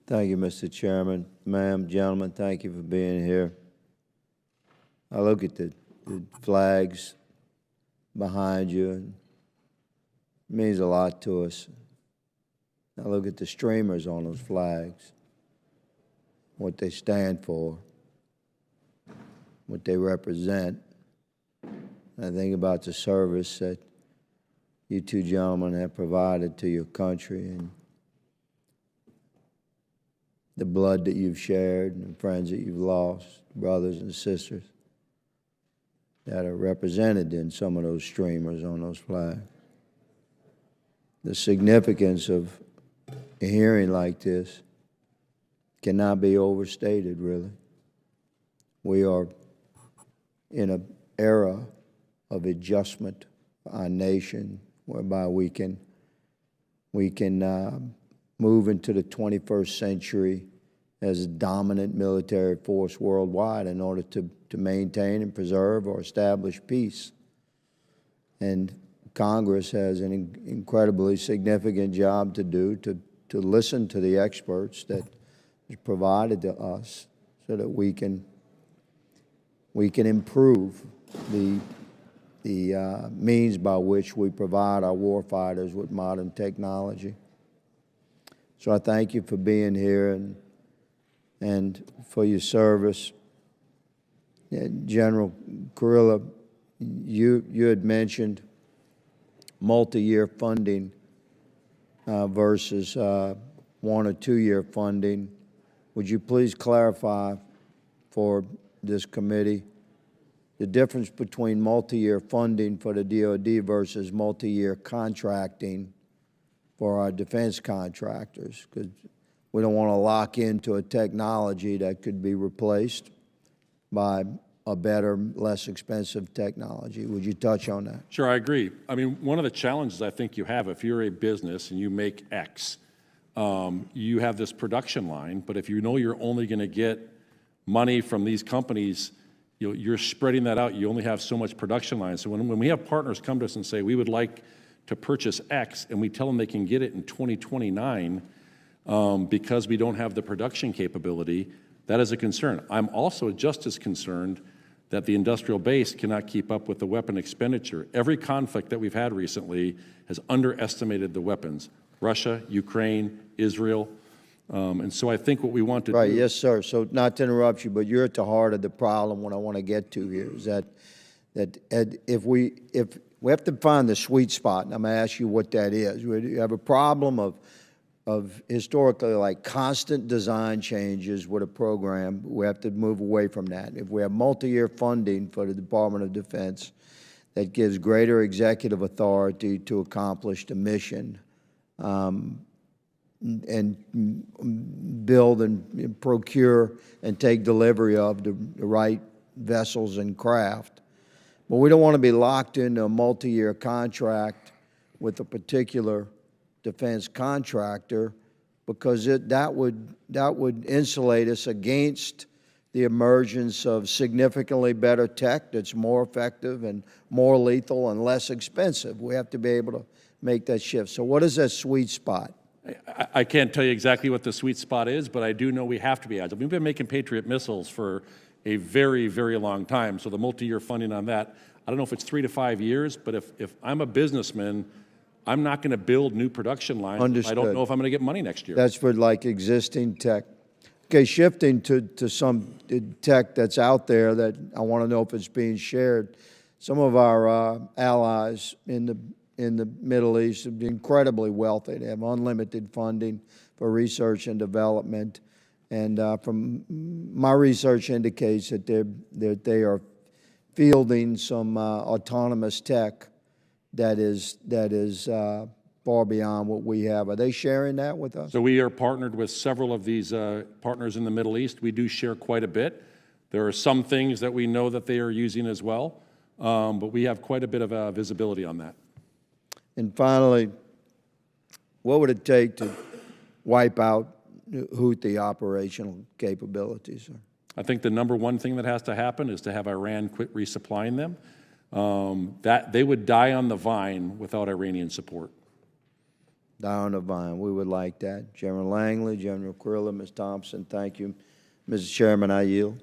Thank you, Mr. Chairman. Ma'am, gentlemen, thank you for being here. I look at the flags behind you, and it means a lot to us. I look at the streamers on those flags, what they stand for, what they represent. I think about the service that you two gentlemen have provided to your country and the blood that you've shared and the friends that you've lost, brothers and sisters that are represented in some of those streamers on those flags. The significance of a hearing like this cannot be overstated, really. We are in an era of adjustment for our nation whereby we can move into the 21st century as a dominant military force worldwide in order to maintain and preserve or establish peace. And Congress has an incredibly significant job to do to listen to the experts that is provided to us so that we can improve the means by which we provide our warfighters with modern technology. So I thank you for being here and for your service. General Kurilla, you had mentioned multi-year funding versus 1 or 2 year funding. Would you please clarify for this committee the difference between multi-year funding for the DoD versus multi-year contracting for our defense contractors? Because we don't want to lock into a technology that could be replaced by a better, less expensive technology. Would you touch on that? Sure, I agree. I mean, one of the challenges I think you have, if you're a business and you make X, you have this production line, but if you know you're only going to get money from these companies, you're spreading that out. You only have so much production line. So when we have partners come to us and say, we would like to purchase X, and we tell them they can get it in 2029 because we don't have the production capability, that is a concern. I'm also just as concerned that the industrial base cannot keep up with the weapon expenditure. Every conflict that we've had recently has underestimated the weapons. Russia, Ukraine, Israel. And so I think what we want to do— Right, yes, sir. So not to interrupt you, but you're at the heart of the problem. What I want to get to here is that if we have to find the sweet spot, and I'm going to ask you what that is. We have a problem of historically like constant design changes with a program. We have to move away from that. If we have multi-year funding for the Department of Defense that gives greater executive authority to accomplish the mission, and build and procure and take delivery of the right vessels and craft. But we don't want to be locked into a multi-year contract with a particular defense contractor because that would insulate us against the emergence of significantly better tech that's more effective and more lethal and less expensive. We have to be able to make that shift. So what is that sweet spot? I can't tell you exactly what the sweet spot is, but I do know we have to be agile. We've been making Patriot missiles for a very, very long time, so the multi-year funding on that, I don't know if it's 3 to 5 years, but if I'm a businessman, I'm not going to build new production lines. Understood. I don't know if I'm going to get money next year. That's for like existing tech. Okay, shifting to some tech that's out there that I want to know if it's being shared. Some of our allies in the Middle East are incredibly wealthy. They have unlimited funding for research and development. And from my research indicates that they are fielding some autonomous tech that is far beyond what we have. Are they sharing that with us? So we are partnered with several of these partners in the Middle East. We do share quite a bit. There are some things that we know that they are using as well, but we have quite a bit of visibility on that. And finally, what would it take to wipe out Houthi operational capabilities, sir? I think the number one thing that has to happen is to have Iran quit resupplying them. That they would die on the vine without Iranian support. die on the vine. We would like that. Chairman Langley, General Quirla, Ms. Thompson, thank you. Mr. Chairman, I yield.